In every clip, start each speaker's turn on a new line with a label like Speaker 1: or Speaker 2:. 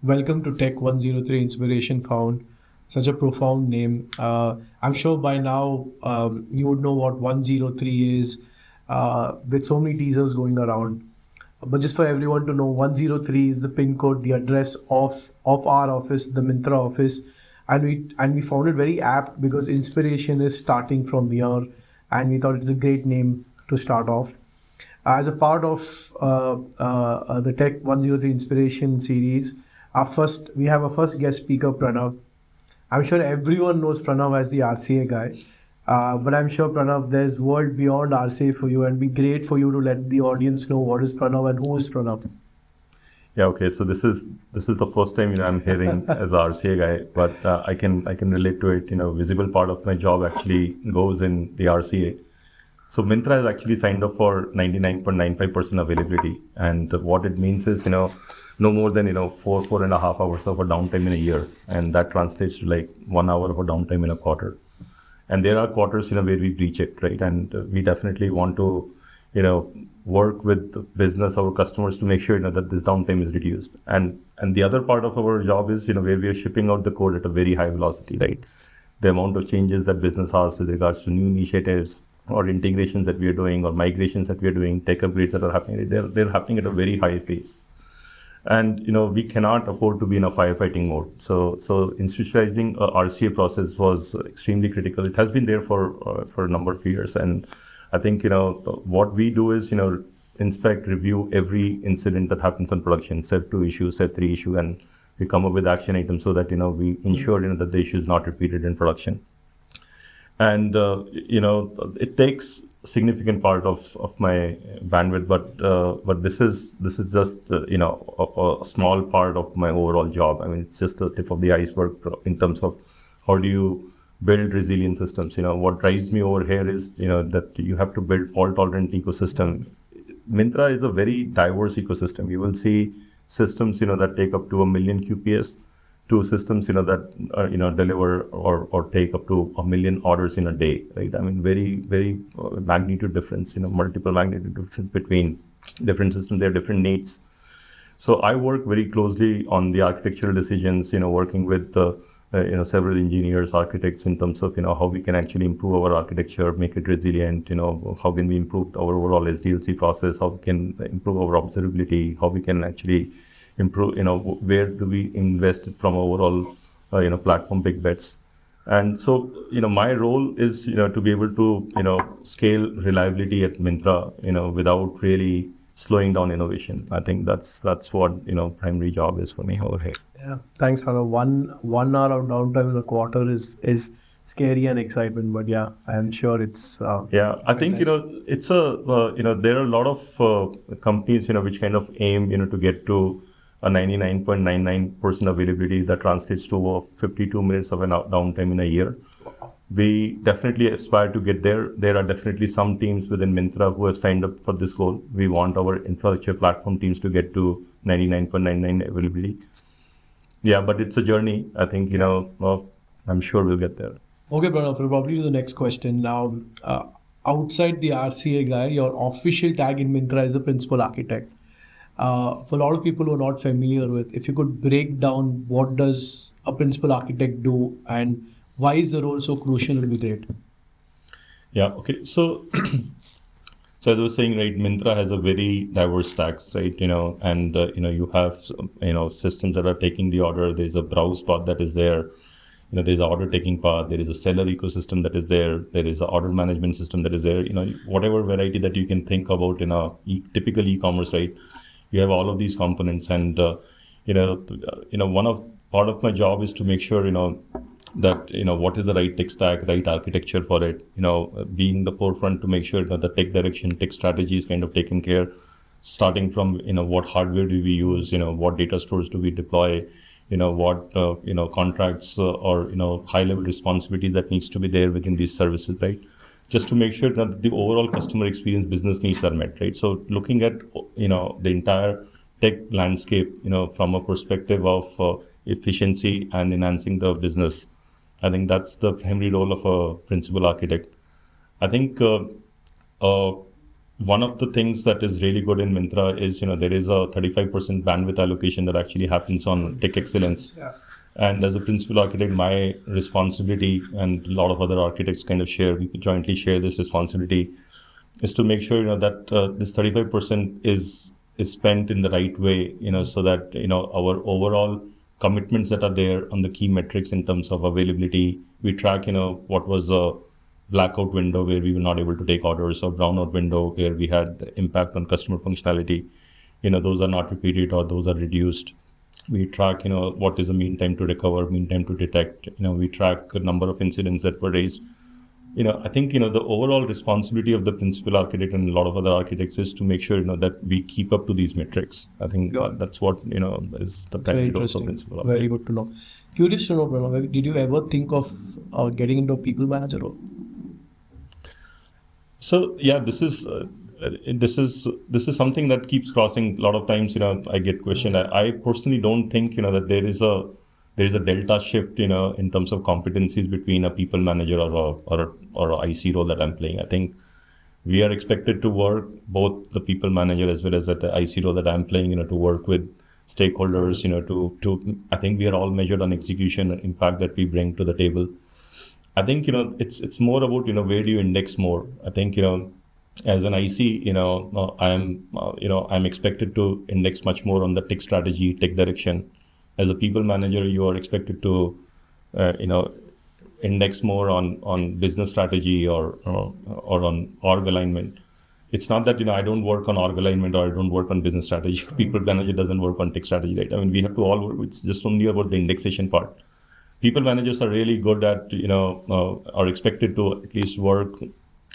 Speaker 1: Welcome to Tech103-Inspiration found. Such a profound name. I'm sure by now you would know what 103 is, with so many teasers going around. But just for everyone to know, 103 is the pin code, the address of our office, the Myntra office, and we found it very apt because inspiration is starting from here, and we thought it's a great name to start off. As a part of the Tech 103 Inspiration series, we have a first guest speaker, Pranav. I'm sure everyone knows Pranav as the RCA guy, but I'm sure Pranav, there's world beyond RCA for you, and it'd be great for you to let the audience know what is Pranav and who is Pranav.
Speaker 2: Yeah, okay. So this is the first time I'm hearing as a RCA guy, but I can relate to it. Visible part of my job actually goes in the RCA. So Myntra has actually signed up for 99.95% availability, and what it means is no more than 4.5 hours of a downtime in a year, and that translates to like 1 hour of a downtime in a quarter. And there are quarters where we breach it, right? And we definitely want to work with the business, our customers, to make sure that this downtime is reduced. And the other part of our job is where we are shipping out the code at a very high velocity, right? The amount of changes that business has with regards to new initiatives or integrations that we are doing or migrations that we are doing, tech upgrades that are happening, they're happening at a very high pace. And we cannot afford to be in a firefighting mode. So institutionalizing a RCA process was extremely critical. It has been there for a number of years, and I think what we do is inspect, review every incident that happens in production, set 2 issue, set 3 issue, and we come up with action items so that we ensure that the issue is not repeated in production. And it takes significant part of my bandwidth, but this is just a small part of my overall job. I mean, it's just the tip of the iceberg in terms of how do you build resilient systems. What drives me over here is that you have to build fault tolerant ecosystem. Myntra is a very diverse ecosystem. You will see systems that take up to 1 million QPS, to systems that deliver or take up to 1 million orders in a day, right? I mean, very magnitude difference, multiple magnitude difference between different systems. They have different needs. So I work very closely on the architectural decisions, working with several engineers, architects, in terms of how we can actually improve our architecture, make it resilient. How can we improve our overall SDLC process? How we can improve our observability? How we can actually improve, where do we invest from overall, platform big bets. And so, my role is, to be able to, scale reliability at Myntra, without really slowing down innovation. I think that's what, primary job is for me over here.
Speaker 1: Yeah, thanks, Pranav. One hour of downtime in a quarter is scary and excitement, but yeah, I'm sure it's
Speaker 2: I think it's there are a lot of companies which kind of aim to get to a 99.99% availability that translates to 52 minutes of an downtime in a year. We definitely aspire to get there. There are definitely some teams within Myntra who have signed up for this goal. We want our infrastructure platform teams to get to 99.99 availability. Yeah, but it's a journey. I think, I'm sure we'll get there.
Speaker 1: Okay, Pranav, we'll probably do the next question. Now, outside the RCA guy, your official tag in Myntra is a principal architect. For a lot of people who are not familiar with, if you could break down what does a principal architect do and why is the role so crucial, it would be great.
Speaker 2: Yeah, okay. So, so as I was saying, right, Myntra has a very diverse stacks, right? And you have systems that are taking the order. There's a browse part that is there. There's an order taking part. There is a seller ecosystem that is there. There is an order management system that is there. Whatever variety that you can think about in a typical e-commerce, right? You have all of these components, and part of my job is to make sure that what is the right tech stack, right architecture for it. Being the forefront to make sure that the tech direction, tech strategy is kind of taken care. Starting from what hardware do we use, what data stores do we deploy, what contracts or high level responsibilities that needs to be there within these services, right? Just to make sure that the overall customer experience business needs are met, right? So looking at the entire tech landscape from a perspective of efficiency and enhancing the business, I think that's the primary role of a principal architect. I think one of the things that is really good in Myntra is, there is a 35% bandwidth allocation that actually happens on tech excellence.
Speaker 1: Yeah.
Speaker 2: And as a principal architect, my responsibility, and a lot of other architects kind of we jointly share this responsibility, is to make sure, that this 35% is spent in the right way, so that, our overall commitments that are there on the key metrics in terms of availability, we track, what was a blackout window where we were not able to take orders, or brownout window where we had impact on customer functionality. Those are not repeated or those are reduced. We track, what is the mean time to recover, mean time to detect. We track a number of incidents that were raised. I think, the overall responsibility of the principal architect and a lot of other architects is to make sure, that we keep up to these metrics. I think that's what, is the primary role of principal architect.
Speaker 1: Very good to know. Curious to know, Pranav, did you ever think of getting into a people manager role?
Speaker 2: So yeah, this is something that keeps crossing. A lot of times, I get questioned. I personally don't think, that there is a delta shift, in terms of competencies between a people manager or a IC role that I'm playing. I think we are expected to work, both the people manager as well as the IC role that I'm playing, to work with stakeholders, to I think we are all measured on execution and impact that we bring to the table. I think, it's more about, where do you index more? I think, as an IC, I'm expected to index much more on the tech strategy, tech direction. As a people manager, you are expected to, index more on business strategy or on org alignment. It's not that, I don't work on org alignment or I don't work on business strategy. People manager doesn't work on tech strategy, right? I mean, we have to all work. It's just only about the indexation part. People managers are really good at, are expected to at least work,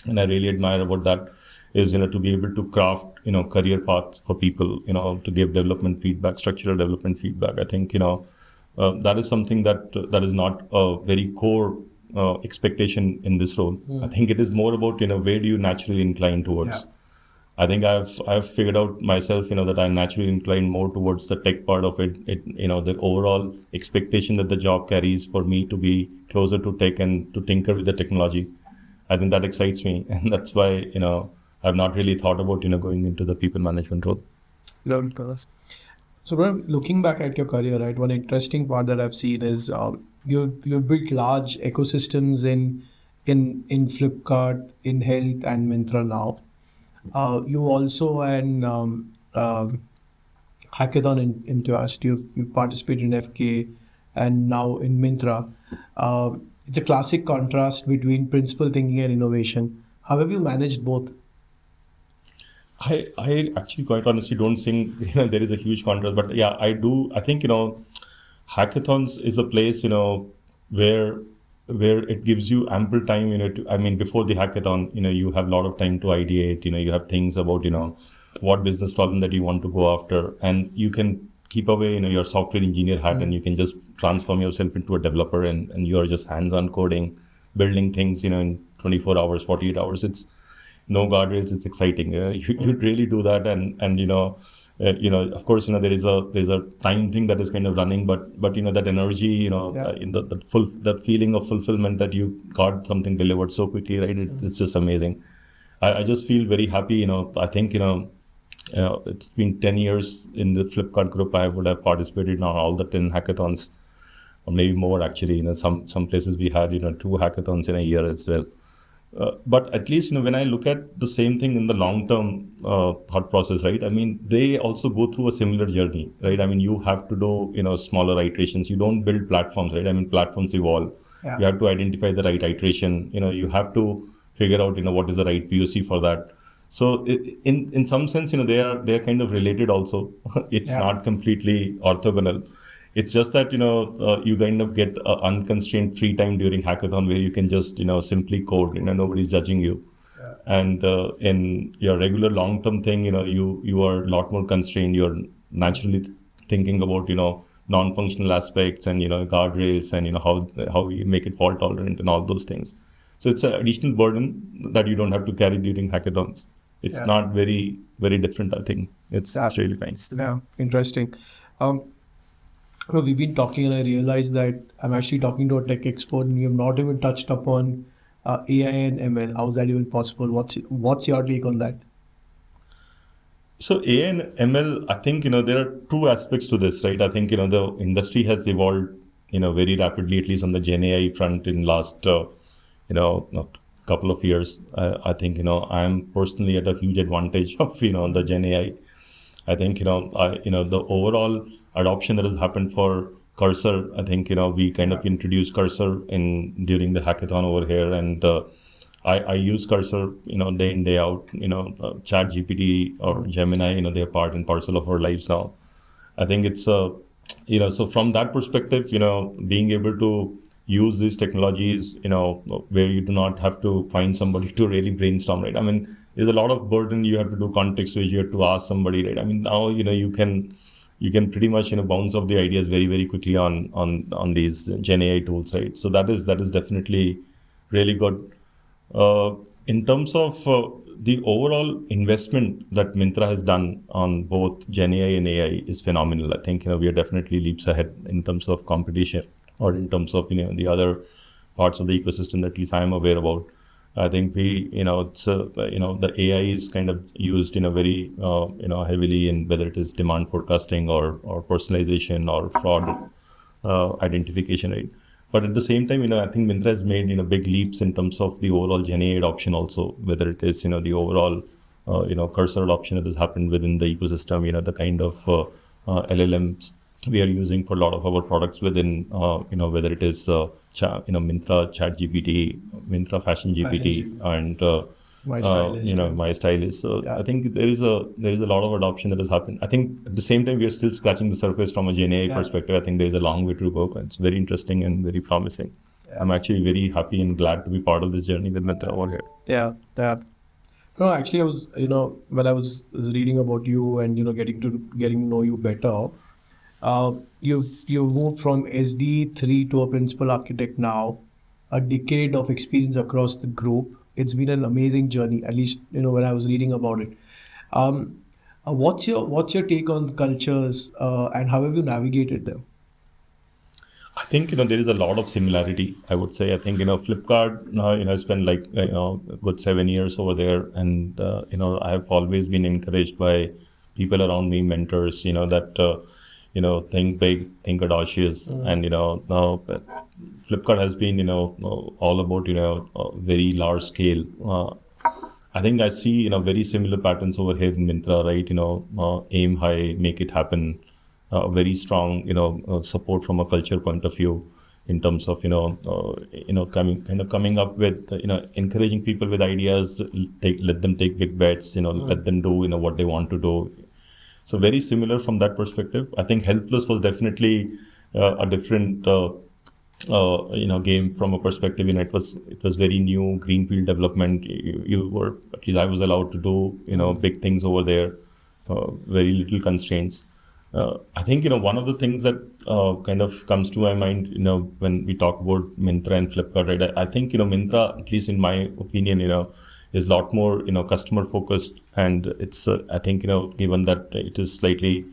Speaker 2: and I really admire about that is, to be able to craft, career paths for people, to give development feedback, structural development feedback. I think, that is something that is not a very core expectation in this role. I think it is more about, where do you naturally incline towards?
Speaker 1: Yeah.
Speaker 2: I think I've figured out myself, that I naturally incline more towards the tech part of it. The overall expectation that the job carries for me to be closer to tech and to tinker with the technology. I think that excites me, and that's why, I've not really thought about, going into the people management role.
Speaker 1: So, looking back at your career, right, one interesting part that I've seen is you've built large ecosystems in Flipkart, in health, and Myntra now. You also an hackathon in Tuast. You've participated in FK and now in Myntra. It's a classic contrast between principal thinking and innovation. How have you managed both?
Speaker 2: I actually quite honestly don't think there is a huge contrast, but yeah, I do. I think, hackathons is a place, where it gives you ample time, before the hackathon, you have a lot of time to ideate, you have things about, what business problem that you want to go after, and you can keep away, your software engineer hat, and you can just transform yourself into a developer, and you are just hands-on coding, building things, in 24 hours, 48 hours. It's no guardrails. It's exciting. You really do that, and of course, there's a time thing that is kind of running, but that energy, in that feeling of fulfillment that you got something delivered so quickly, right? It's just amazing. I just feel very happy. I think, it's been 10 years in the Flipkart group. I would have participated in all the 10 hackathons, or maybe more actually. Some places we had 2 hackathons in a year as well. But at least, when I look at the same thing in the long-term thought process, right? I mean, they also go through a similar journey, right? I mean, you have to do, smaller iterations. You don't build platforms, right? I mean, platforms evolve.
Speaker 1: Yeah.
Speaker 2: You have to identify the right iteration. You have to figure out, what is the right POC for that. So in some sense, they're kind of related also. It's not completely orthogonal. It's just that, you kind of get unconstrained free time during hackathon where you can just, simply code, nobody's judging you. Yeah. And in your regular long-term thing, you are a lot more constrained. You're naturally thinking about, non-functional aspects and, guardrails and, how you make it fault tolerant and all those things. So it's an additional burden that you don't have to carry during hackathons. It's not very, very different, I think. It's really nice.
Speaker 1: Yeah, interesting. We've been talking and I realized that I'm actually talking to a tech expert and we have not even touched upon AI and ML. How is that even possible? What's your take on that?
Speaker 2: So AI and ML, I think, there are two aspects to this, right? I think, the industry has evolved, very rapidly, at least on the Gen AI front in last, not couple of years. I think, I am personally at a huge advantage of, the Gen AI. I think, the overall adoption that has happened for Cursor, I think, we kind of introduced Cursor during the hackathon over here, and I use Cursor, day in, day out, Chat GPT or Gemini, they're part and parcel of our lives now. I think it's, so from that perspective, being able to use these technologies, where you do not have to find somebody to really brainstorm, right? I mean, there's a lot of burden. You have to do context switch, you have to ask somebody, right? I mean, now, you can pretty much, bounce off the ideas very, very quickly on these Gen AI tools, right? So that is definitely really good. In terms of the overall investment that Myntra has done on both Gen AI and AI is phenomenal. I think, we are definitely leaps ahead in terms of competition or in terms of, the other parts of the ecosystem that at least I am aware about. I think it's, the AI is kind of used in a very, heavily in whether it is demand forecasting or personalization or fraud identification, right? But at the same time, I think Myntra has made, big leaps in terms of the overall Gen AI adoption also, whether it is, the overall, Cursor adoption that has happened within the ecosystem, the kind of LLMs we are using for a lot of our products within, whether it is, Myntra, Chat GPT, Myntra Fashion GPT, and
Speaker 1: My stylist.
Speaker 2: my stylist. So
Speaker 1: Yeah.
Speaker 2: I think there is a lot of adoption that has happened. I think at the same time we are still scratching the surface from a Gen AI perspective. I think there is a long way to go, but it's very interesting and very promising. I'm actually very happy and glad to be part of this journey with Myntra over here.
Speaker 1: Yeah, yeah. No, actually, I was, when I was reading about you and getting to know you better, you've moved from SD3 to a principal architect now, a decade of experience across the group. It's been an amazing journey. At least, when I was reading about it. What's your take on cultures, and how have you navigated them?
Speaker 2: I think there is a lot of similarity. I would say. I think Flipkart. I spent like a good 7 years over there, and I have always been encouraged by people around me, mentors. That think big, think audacious, and now Flipkart has been all about very large scale. I think I see very similar patterns over here in Myntra, right? Aim high, make it happen. Very strong support from a culture point of view in terms of coming up with encouraging people with ideas, let them take big bets, let them do what they want to do. So very similar from that perspective. I think Health Plus was definitely a different game from a perspective. It was very new greenfield development. You were, at least I was allowed to do big things over there. Very little constraints. I think one of the things that kind of comes to my mind when we talk about Myntra and Flipkart, right? I think Myntra, at least in my opinion, is a lot more customer focused, and it's I think given that it is slightly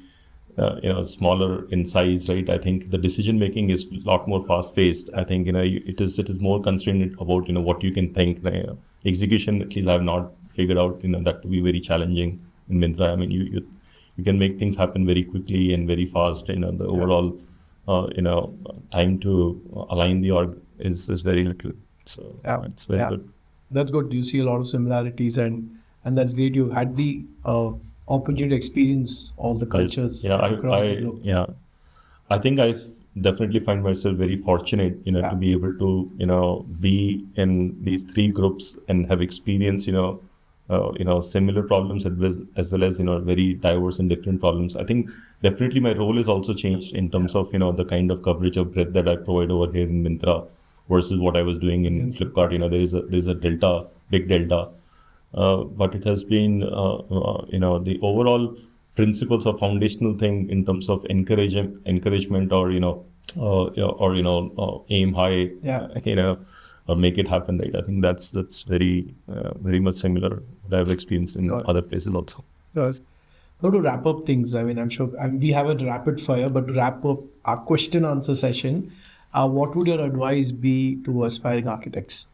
Speaker 2: smaller in size, right? I think the decision making is a lot more fast paced. I think it is more constrained about what you can think. The execution, at least I have not figured out that to be very challenging in Myntra. I mean, you can make things happen very quickly and very fast. The overall time to align the org is very little. So
Speaker 1: Yeah.
Speaker 2: it's very
Speaker 1: Yeah.
Speaker 2: good.
Speaker 1: That's good. You see a lot of similarities, and that's great. You had the opportunity to experience all the cultures
Speaker 2: Yeah,
Speaker 1: across the globe.
Speaker 2: I think I definitely find myself very fortunate,
Speaker 1: Yeah.
Speaker 2: to be able to, be in these three groups and have experienced, similar problems as well as, very diverse and different problems. I think definitely my role has also changed in terms of, the kind of coverage of breadth that I provide over here in Myntra versus what I was doing in Flipkart. There is a big delta. But it has been, the overall principles or foundational thing in terms of encouragement or, aim high,
Speaker 1: Yeah.
Speaker 2: or make it happen, right? I think that's very much similar what I've experienced in
Speaker 1: Got it.
Speaker 2: other places also.
Speaker 1: Good. Now to wrap up things, I mean, I'm sure we have a rapid fire, but to wrap up our question answer session, what would your advice be to aspiring architects?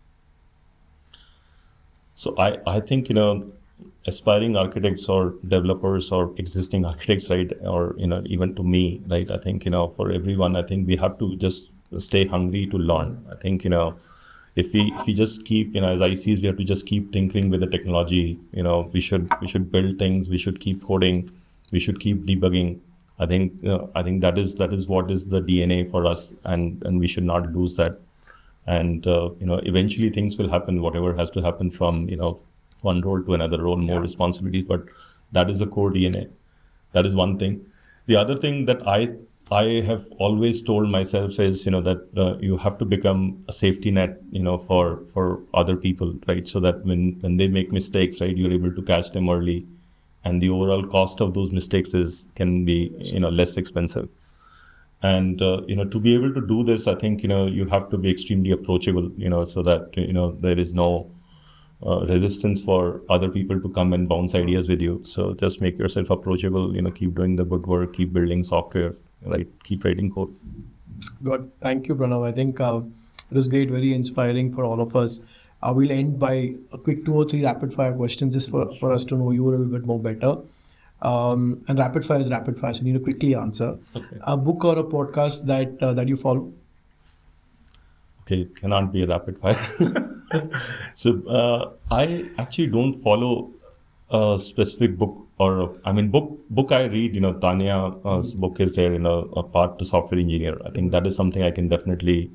Speaker 2: So I think aspiring architects or developers or existing architects, right? Or, even to me, right? I think, for everyone, I think we have to just stay hungry to learn. I think, if we just keep, as ICs, we have to just keep tinkering with the technology. We should build things, we should keep coding, we should keep debugging. I think that is what is the DNA for us, and we should not lose that. And eventually things will happen, whatever has to happen from one role to another role, more responsibilities, but that is the core DNA. That is one thing. The other thing that I have always told myself is that you have to become a safety net for other people, right? So that when they make mistakes, right, you're able to catch them early, and the overall cost of those mistakes can be less expensive. And to be able to do this, I think you have to be extremely approachable, so that there is no resistance for other people to come and bounce ideas with you. So just make yourself approachable, keep doing the good work, keep building software, right? Keep writing code.
Speaker 1: Good. Thank you, Pranav. I think it was great, very inspiring for all of us. We'll end by a quick 2 or 3 rapid fire questions just for us to know you a little bit more better. And rapid fire is rapid fire, so you need to quickly answer.
Speaker 2: Okay.
Speaker 1: A book or a podcast that you follow?
Speaker 2: Okay, it cannot be a rapid fire. So I actually don't follow a specific book, or book I read. Tanya's book is there. A Path to Software Engineer. I think that is something I can definitely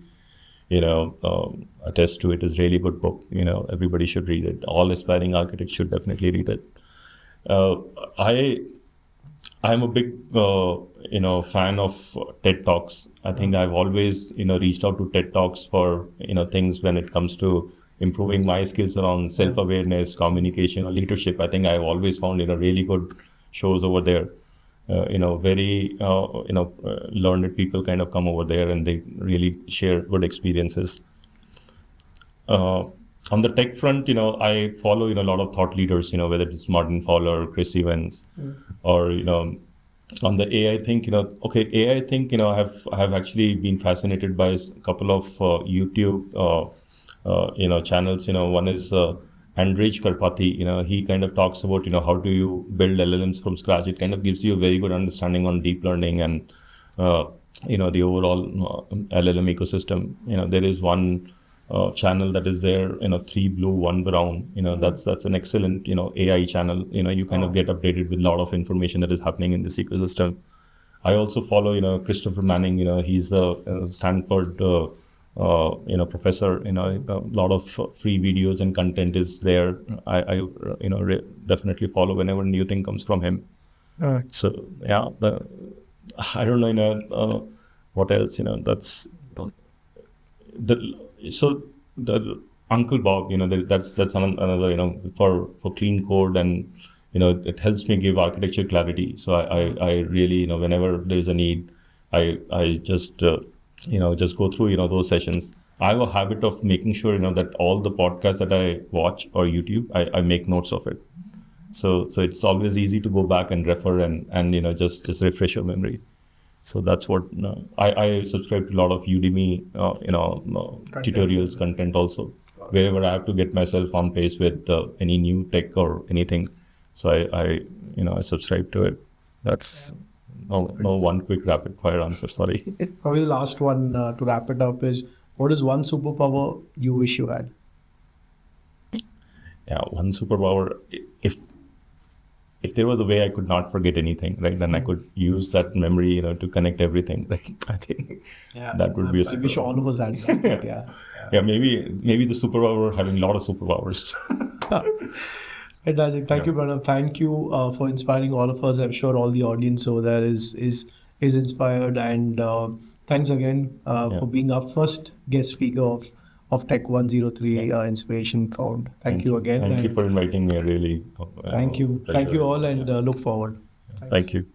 Speaker 2: attest to. It is really good book. Everybody should read it. All aspiring architects should definitely read it. I'm a big fan of TED Talks. I think I've always reached out to TED Talks for things when it comes to improving my skills around self-awareness, communication, or leadership. I think I've always found really good shows over there. Very learned people kind of come over there, and they really share good experiences. On the tech front, I follow a lot of thought leaders, whether it's Martin Fowler, Chris Evans, or on the AI thing, AI thing, I have actually been fascinated by a couple of YouTube channels. One is Andrej Karpathy. He kind of talks about how do you build LLMs from scratch. It kind of gives you a very good understanding on deep learning and the overall LLM ecosystem. There is one channel that is there, 3 blue, 1 brown. That's an excellent AI channel. You kind of get updated with a lot of information that is happening in this ecosystem. I also follow Christopher Manning. He's a Stanford professor. A lot of free videos and content is there. I definitely follow whenever new thing comes from him. So yeah, I don't know. What else? That's the Uncle Bob. That's another. For clean code, and it helps me give architecture clarity. So I really whenever there's a need, I just just go through those sessions. I have a habit of making sure that all the podcasts that I watch or YouTube, I make notes of it. So it's always easy to go back and refer and just refresh your memory. So that's what I subscribe to a lot of Udemy tutorials, content also, wherever I have to get myself on pace with any new tech or anything. So I subscribe to it. That's no one quick rapid fire answer. Sorry.
Speaker 1: Probably the last one to wrap it up is, what is one superpower you wish you had?
Speaker 2: Yeah, one superpower. If there was a way I could not forget anything, right, then I could use that memory, to connect everything. Right? I think that would be a superpower.
Speaker 1: I wish all of us had that.
Speaker 2: Yeah, maybe the superpower having a lot of superpowers.
Speaker 1: Fantastic. Thank you, Pranav. Thank you for inspiring all of us. I'm sure all the audience over there is inspired. And thanks again for being our first guest speaker of Tech103 Inspiration Found. Thank you again.
Speaker 2: Thank you for inviting me. Really.
Speaker 1: Thank you. Thank you all, and look forward.
Speaker 2: Thank you.